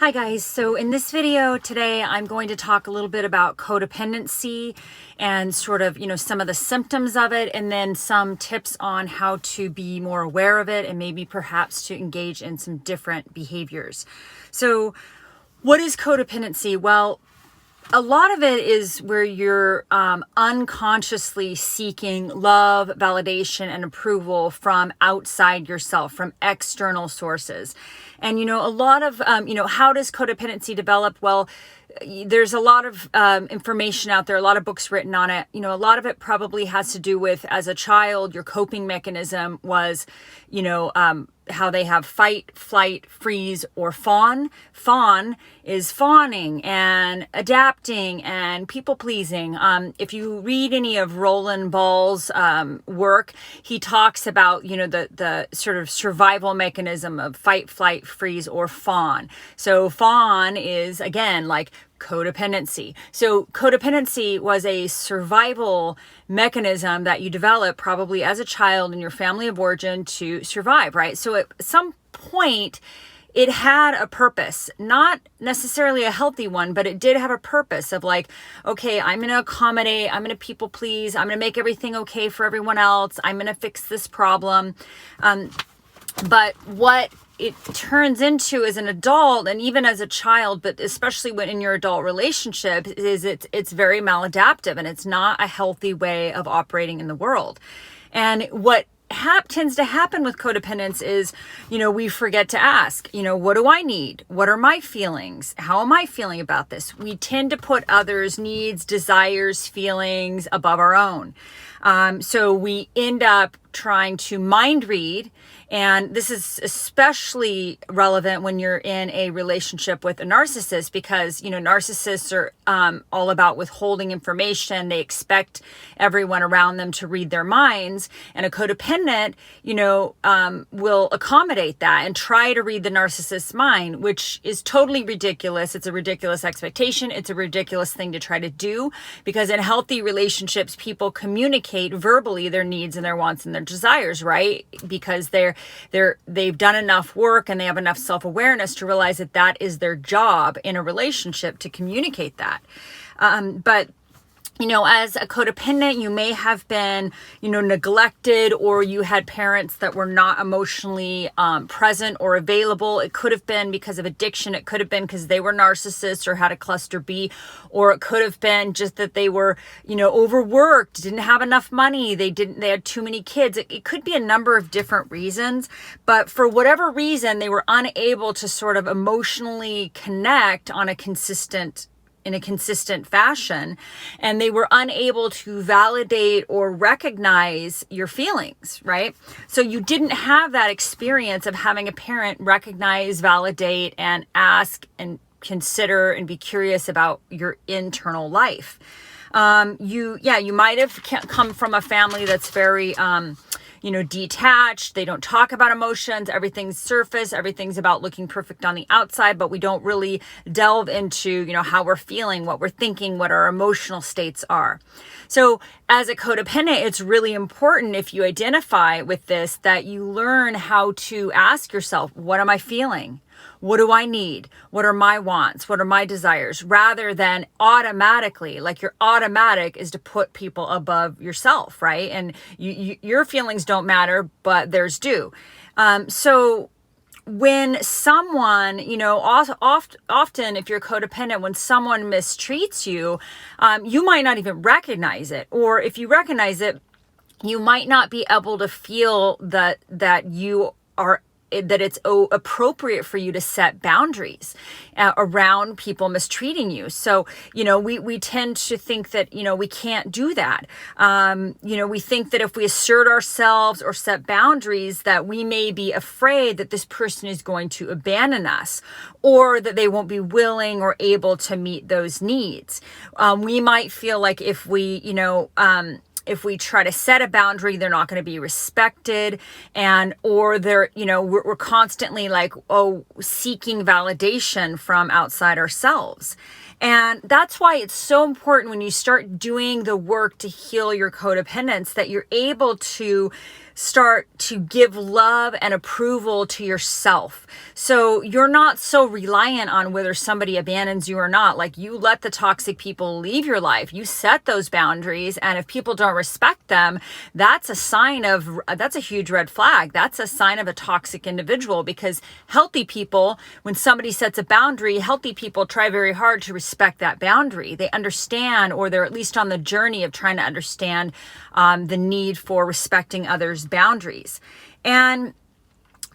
Hi guys, so in this video today I'm going to talk a little bit about codependency and sort of, some of the symptoms of it, and then some tips on how to be more aware of it and maybe perhaps to engage in some different behaviors. So what is codependency? Well, a lot of it is where you're unconsciously seeking love, validation, and approval from outside yourself, from external sources. And, a lot of, how does codependency develop? Well, there's a lot of information out there, a lot of books written on it. A lot of it probably has to do with, as a child, your coping mechanism was, how they have fight, flight, freeze, or fawn. Fawn is fawning and adapting and people pleasing. If you read any of Roland Ball's work, he talks about, the sort of survival mechanism of fight, flight, freeze, or fawn. So fawn is, again, like codependency. So codependency was a survival mechanism that you develop probably as a child in your family of origin to survive, right? So at some point, it had a purpose, not necessarily a healthy one, but it did have a purpose of like, okay, I'm going to accommodate, I'm going to people please, I'm going to make everything okay for everyone else, I'm going to fix this problem. But what it turns into as an adult and even as a child, but especially when in your adult relationship, is it's very maladaptive and it's not a healthy way of operating in the world. And what tends to happen with codependence is, we forget to ask, what do I need? What are my feelings? How am I feeling about this? We tend to put others' needs, desires, feelings above our own. So we end up trying to mind read. And this is especially relevant when you're in a relationship with a narcissist because, narcissists are all about withholding information. They expect everyone around them to read their minds. And a codependent, will accommodate that and try to read the narcissist's mind, which is totally ridiculous. It's a ridiculous expectation. It's a ridiculous thing to try to do because in healthy relationships, people communicate verbally their needs and their wants and their desires, right? Because they've done enough work and they have enough self-awareness to realize that that is their job in a relationship to communicate that. But as a codependent, you may have been, neglected, or you had parents that were not emotionally present or available. It could have been because of addiction. It could have been because they were narcissists or had a cluster B, or it could have been just that they were, overworked, didn't have enough money. They had too many kids. It could be a number of different reasons, but for whatever reason, they were unable to sort of emotionally connect in a consistent fashion, and they were unable to validate or recognize your feelings, right? So you didn't have that experience of having a parent recognize, validate, and ask and consider and be curious about your internal life. You might have come from a family that's very, detached. They don't talk about emotions. Everything's surface. Everything's about looking perfect on the outside, but we don't really delve into, how we're feeling, what we're thinking, what our emotional states are. So as a codependent, it's really important if you identify with this that you learn how to ask yourself, what am I feeling? What do I need? What are my wants? What are my desires? Rather than automatically, like your automatic is to put people above yourself, right? And your feelings don't matter, but theirs do. So when someone, often if you're codependent, when someone mistreats you, you might not even recognize it. Or if you recognize it, you might not be able to feel that it's appropriate for you to set boundaries around people mistreating you. So, we tend to think that, we can't do that. We think that if we assert ourselves or set boundaries that we may be afraid that this person is going to abandon us or that they won't be willing or able to meet those needs. We might feel like if we try to set a boundary, they're not going to be respected, or they're, we're constantly like, seeking validation from outside ourselves. And that's why it's so important when you start doing the work to heal your codependence that you're able to start to give love and approval to yourself. So you're not so reliant on whether somebody abandons you or not. Like, you let the toxic people leave your life. You set those boundaries. And if people don't respect them, that's a huge red flag. That's a sign of a toxic individual, because healthy people, when somebody sets a boundary, healthy people try very hard to respect that boundary. They understand, or they're at least on the journey of trying to understand the need for respecting others' boundaries. And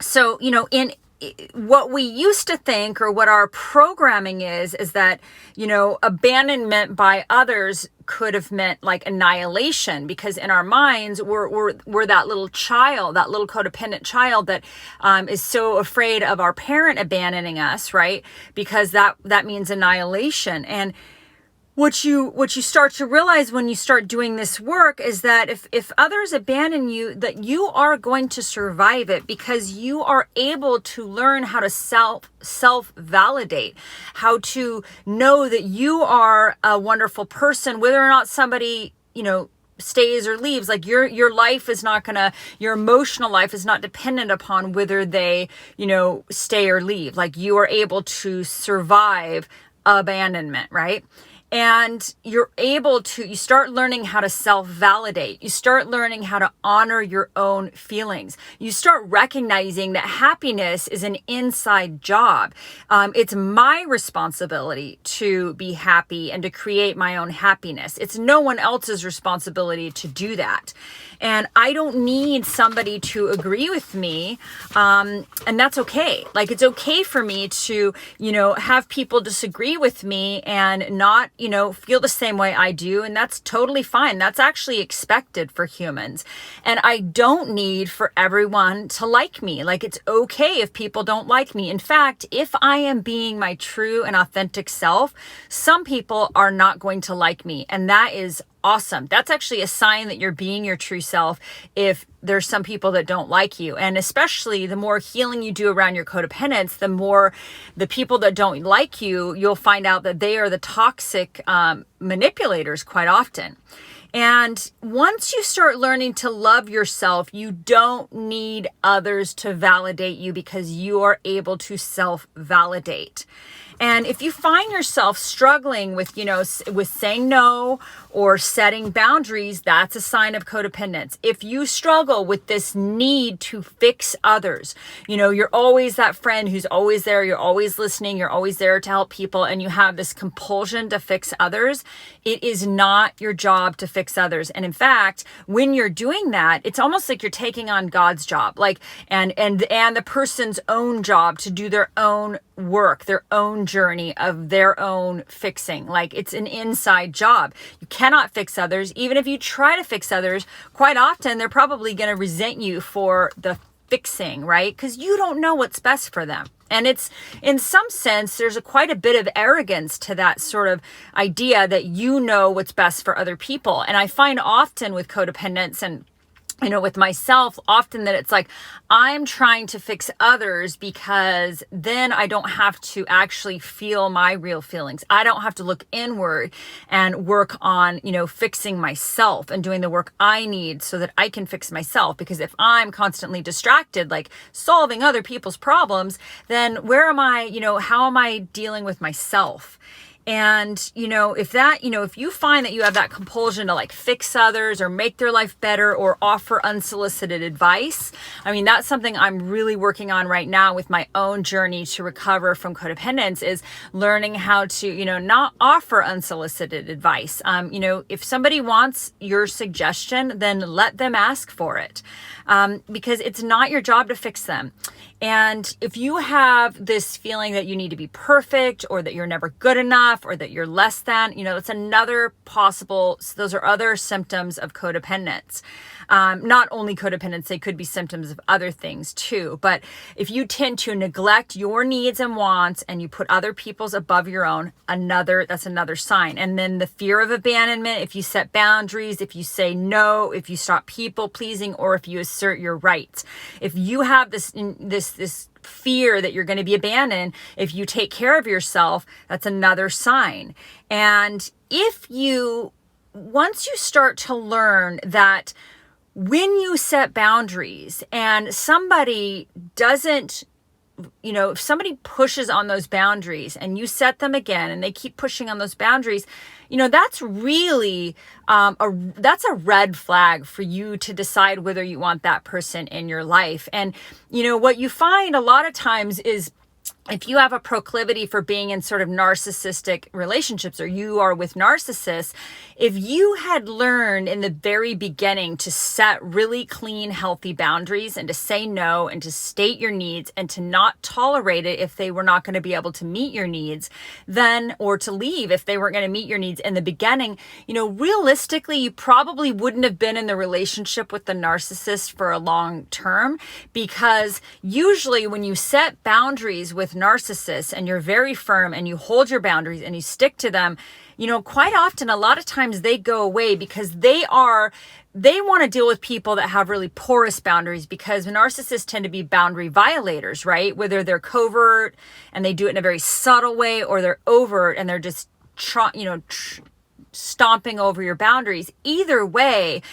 so, in what we used to think, or what our programming is that, abandonment by others could have meant like annihilation, because in our minds, we're that little child, that little codependent child that is so afraid of our parent abandoning us, right? Because that means annihilation. And what you start to realize when you start doing this work is that if others abandon you, that you are going to survive it, because you are able to learn how to self-validate, how to know that you are a wonderful person, whether or not somebody, stays or leaves. Like, your life is not gonna, your emotional life is not dependent upon whether they, stay or leave. Like, you are able to survive abandonment, right? And you start learning how to self-validate. You start learning how to honor your own feelings. You start recognizing that happiness is an inside job. It's my responsibility to be happy and to create my own happiness. It's no one else's responsibility to do that. And I don't need somebody to agree with me. And that's okay. Like, it's okay for me to, have people disagree with me and not, feel the same way I do. And that's totally fine. That's actually expected for humans. And I don't need for everyone to like me. Like, it's okay if people don't like me. In fact, if I am being my true and authentic self, some people are not going to like me. And that is awesome. That's actually a sign that you're being your true self if there's some people that don't like you. And especially the more healing you do around your codependence, the more the people that don't like you, you'll find out that they are the toxic manipulators quite often. And once you start learning to love yourself, you don't need others to validate you, because you are able to self-validate. And if you find yourself struggling with, with saying no or setting boundaries, that's a sign of codependence. If you struggle with this need to fix others, you're always that friend who's always there, you're always listening, you're always there to help people, and you have this compulsion to fix others, it is not your job to fix others. And in fact, when you're doing that, it's almost like you're taking on God's job, like, and the person's own job to do their own work, their own journey of their own fixing. Like, it's an inside job. You cannot fix others. Even if you try to fix others, quite often they're probably going to resent you for the fixing, right? Because you don't know what's best for them. And it's, in some sense, there's quite a bit of arrogance to that sort of idea that you know what's best for other people. And I find often with codependence and with myself, often that it's like, I'm trying to fix others because then I don't have to actually feel my real feelings. I don't have to look inward and work on, fixing myself and doing the work I need so that I can fix myself. Because if I'm constantly distracted, like solving other people's problems, then where am I, how am I dealing with myself? And, if you find that you have that compulsion to like fix others or make their life better or offer unsolicited advice, that's something I'm really working on right now with my own journey to recover from codependence, is learning how to, not offer unsolicited advice. If somebody wants your suggestion, then let them ask for it, because it's not your job to fix them. And if you have this feeling that you need to be perfect, or that you're never good enough, or that you're less than, that's another possible, those are other symptoms of codependence. Not only codependence, they could be symptoms of other things too. But if you tend to neglect your needs and wants and you put other people's above your own, that's another sign. And then the fear of abandonment, if you set boundaries, if you say no, if you stop people pleasing, or if you assert your rights. If you have this fear that you're going to be abandoned, if you take care of yourself, that's another sign. And once you start to learn that when you set boundaries and somebody doesn't, if somebody pushes on those boundaries and you set them again and they keep pushing on those boundaries, that's really that's a red flag for you to decide whether you want that person in your life. And what you find a lot of times is, if you have a proclivity for being in sort of narcissistic relationships, or you are with narcissists, if you had learned in the very beginning to set really clean, healthy boundaries and to say no and to state your needs and to not tolerate it if they were not going to be able to meet your needs, then, or to leave if they weren't going to meet your needs in the beginning, realistically, you probably wouldn't have been in the relationship with the narcissist for a long term, because usually when you set boundaries with narcissists and you're very firm and you hold your boundaries and you stick to them, quite often, a lot of times they go away because they want to deal with people that have really porous boundaries, because narcissists tend to be boundary violators, right? Whether they're covert and they do it in a very subtle way, or they're overt and they're just stomping over your boundaries. Either way,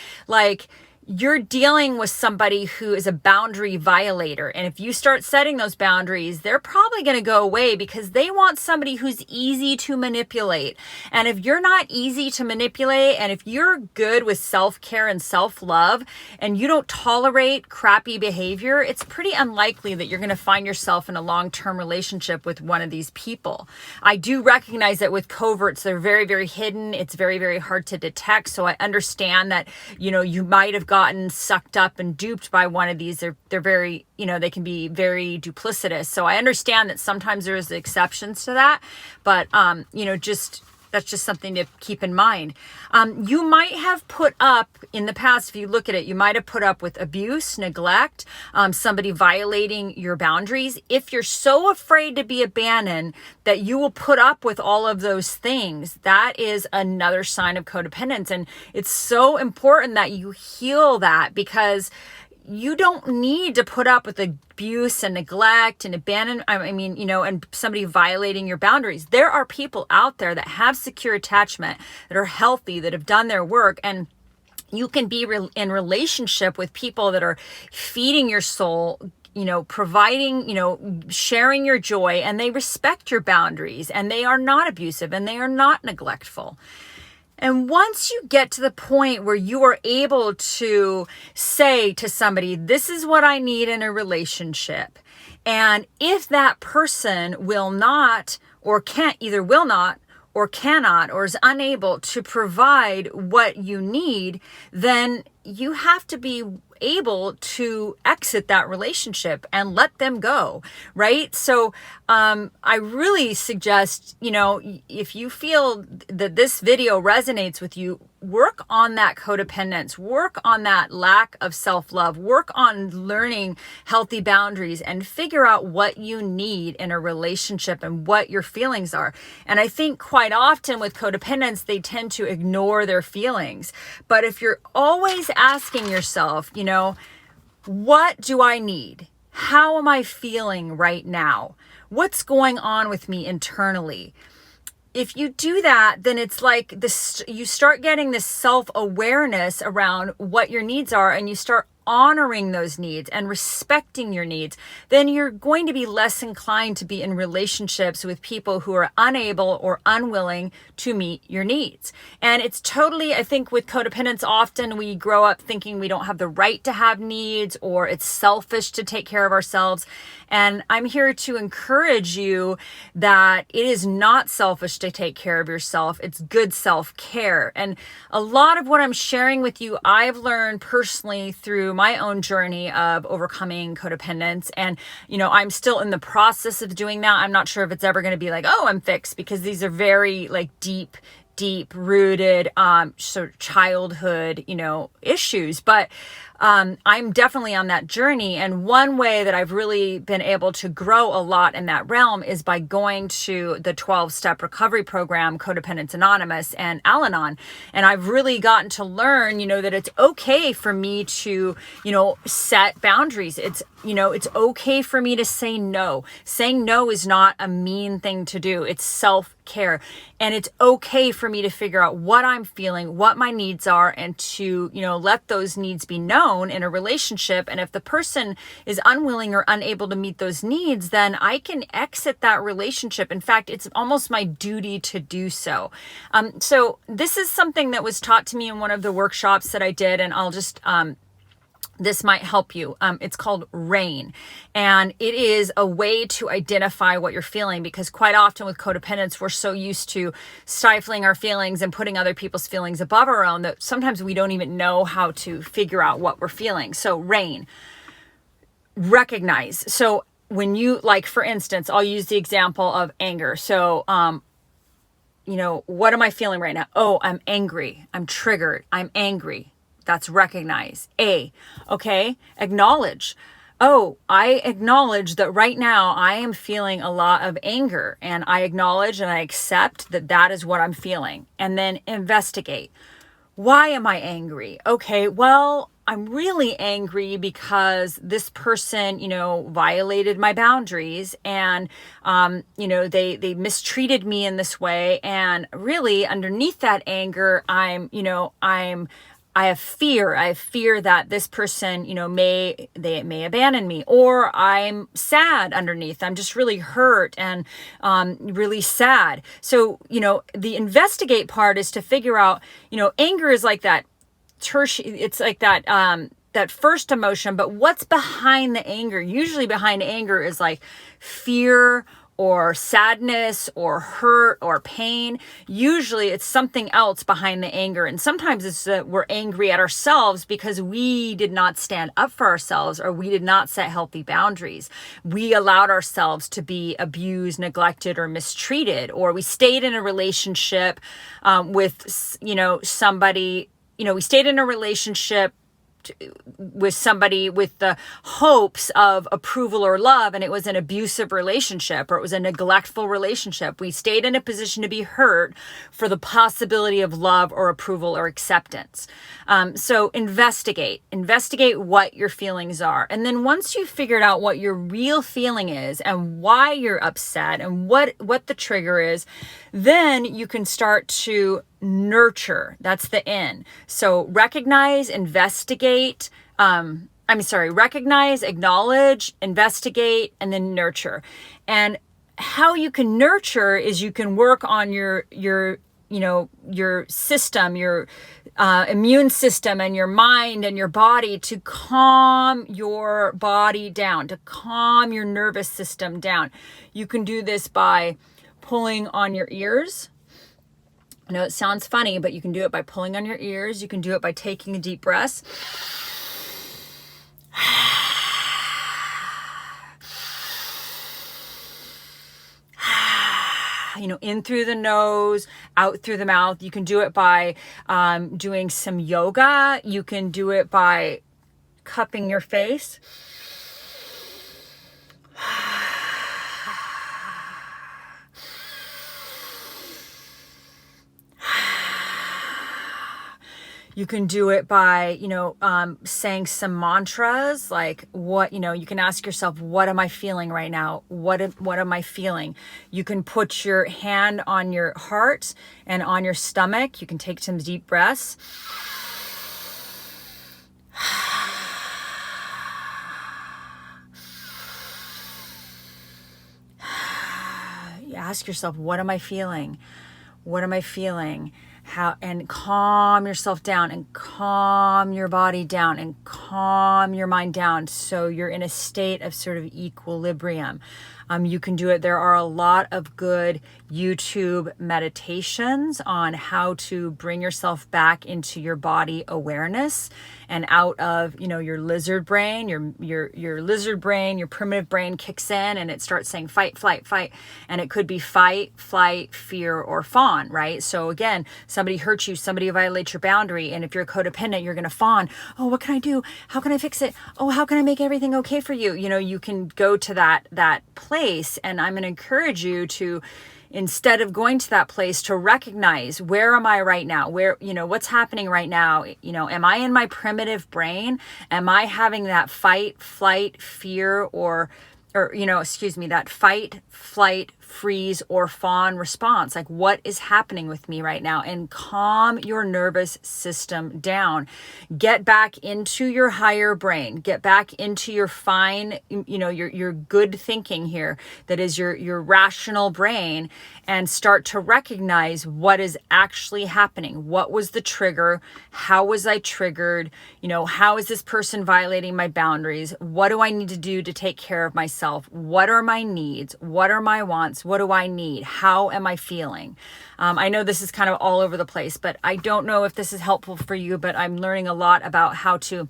you're dealing with somebody who is a boundary violator. And if you start setting those boundaries, they're probably going to go away because they want somebody who's easy to manipulate. And if you're not easy to manipulate, and if you're good with self-care and self-love, and you don't tolerate crappy behavior, it's pretty unlikely that you're going to find yourself in a long-term relationship with one of these people. I do recognize that with coverts, they're very, very hidden. It's very, very hard to detect. So I understand that, you might have gotten sucked up and duped by one of these. They're very, they can be very duplicitous. So I understand that sometimes there's exceptions to that, but that's just something to keep in mind. You might have put up in the past, if you look at it, you might have put up with abuse, neglect, somebody violating your boundaries. If you're so afraid to be abandoned that you will put up with all of those things, that is another sign of codependence. And it's so important that you heal that, because you don't need to put up with abuse and neglect and abandonment. And somebody violating your boundaries. There are people out there that have secure attachment, that are healthy, that have done their work, and you can be in relationship with people that are feeding your soul, providing, sharing your joy, and they respect your boundaries, and they are not abusive, and they are not neglectful. And once you get to the point where you are able to say to somebody, this is what I need in a relationship, and if that person will not, or can't, either will not, or cannot, or is unable to provide what you need, then you have to be able to exit that relationship and let them go, right? So I really suggest, if you feel that this video resonates with you, work on that codependence, work on that lack of self-love, work on learning healthy boundaries, and figure out what you need in a relationship and what your feelings are. And I think quite often with codependents, they tend to ignore their feelings. But if you're always asking yourself, what do I need? How am I feeling right now? What's going on with me internally? If you do that, then it's like this, you start getting this self-awareness around what your needs are, and you start honoring those needs and respecting your needs, then you're going to be less inclined to be in relationships with people who are unable or unwilling to meet your needs. And it's totally, I think with codependence, often we grow up thinking we don't have the right to have needs, or it's selfish to take care of ourselves. And I'm here to encourage you that it is not selfish to take care of yourself. It's good self-care. And a lot of what I'm sharing with you, I've learned personally through my own journey of overcoming codependence. And, I'm still in the process of doing that. I'm not sure if it's ever going to be like, oh, I'm fixed, because these are very deep rooted sort of childhood, issues. But I'm definitely on that journey. And one way that I've really been able to grow a lot in that realm is by going to the 12-step recovery program, Codependence Anonymous and Al-Anon. And I've really gotten to learn, that it's okay for me to, set boundaries. It's okay for me to say no. Saying no is not a mean thing to do. It's self-care. And it's okay for me to figure out what I'm feeling, what my needs are, and to, let those needs be known in a relationship. And if the person is unwilling or unable to meet those needs, then I can exit that relationship. In fact, it's almost my duty to do so. So this is something that was taught to me in one of the workshops that I did, and I'll just, this might help you. It's called RAIN, and it is a way to identify what you're feeling, because quite often with codependence, we're so used to stifling our feelings and putting other people's feelings above our own that sometimes we don't even know how to figure out what we're feeling. So RAIN, recognize. So when you, like, for instance, I'll use the example of anger. So, what am I feeling right now? Oh, I'm angry. I'm triggered. I'm angry. That's recognize. Okay, acknowledge. Oh, I acknowledge that right now I am feeling a lot of anger, and I acknowledge and I accept that that is what I'm feeling. And then investigate. Why am I angry? Okay, well, I'm really angry because this person, violated my boundaries, and, they mistreated me in this way. And really underneath that anger, I have fear. I have fear that this person, may abandon me, or I'm sad underneath. I'm just really hurt and really sad. So, the investigate part is to figure out, anger is like that it's like that, that first emotion, but what's behind the anger? Usually behind anger is like fear or sadness or hurt or pain. Usually it's something else behind the anger. And sometimes it's that we're angry at ourselves because we did not stand up for ourselves, or we did not set healthy boundaries. We allowed ourselves to be abused, neglected, or mistreated, or we stayed in a relationship with, somebody, we stayed in a relationship with somebody with the hopes of approval or love, and it was an abusive relationship, or it was a neglectful relationship. We stayed in a position to be hurt for the possibility of love or approval or acceptance. So investigate what your feelings are. And then once you've figured out what your real feeling is and why you're upset and what the trigger is, then you can start to nurture. That's the N. So recognize, investigate, recognize, acknowledge, investigate, and then nurture. And how you can nurture is you can work on your system, your immune system, and your mind and your body, to calm your body down, to calm your nervous system down. You can do this by pulling on your ears. I know it sounds funny, but you can do it by pulling on your ears. You can do it by taking a deep breath. In through the nose, out through the mouth. You can do it by doing some yoga. You can do it by cupping your face. You can do it by, saying some mantras, like you can ask yourself, what am I feeling right now? What am I feeling? You can put your hand on your heart and on your stomach. You can take some deep breaths. You ask yourself, what am I feeling? What am I feeling? And calm yourself down, and calm your body down, and calm your mind down, so you're in a state of sort of equilibrium. You can do it. There are a lot of good YouTube meditations on how to bring yourself back into your body awareness and out of, your lizard brain. Your lizard brain, your primitive brain kicks in and it starts saying fight, flight, fight. And it could be fight, flight, fear, or fawn, right? So again, somebody hurts you, somebody violates your boundary. And if you're a codependent, you're going to fawn. Oh, what can I do? How can I fix it? Oh, how can I make everything okay for you? You can go to that place, and I'm going to encourage you to, instead of going to that place, to recognize, where am I right now? Where, what's happening right now? Am I in my primitive brain? Am I having that fight, flight, fear, or that fight, flight, freeze, or fawn response? Like, what is happening with me right now? And calm your nervous system down. Get back into your higher brain. Get back into your fine, your good thinking here. That is your rational brain, and start to recognize what is actually happening. What was the trigger? How was I triggered? How is this person violating my boundaries? What do I need to do to take care of myself? What are my needs? What are my wants? What do I need? How am I feeling? I know this is kind of all over the place, but I don't know if this is helpful for you, but I'm learning a lot about how to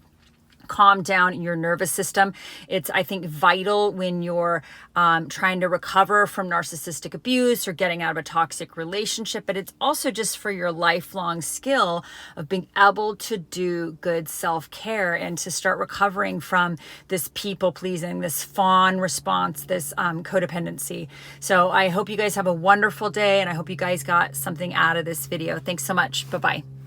calm down your nervous system. It's, I think, vital when you're trying to recover from narcissistic abuse or getting out of a toxic relationship, but it's also just for your lifelong skill of being able to do good self-care and to start recovering from this people-pleasing, this fawn response, this codependency. So I hope you guys have a wonderful day, and I hope you guys got something out of this video. Thanks so much. Bye-bye.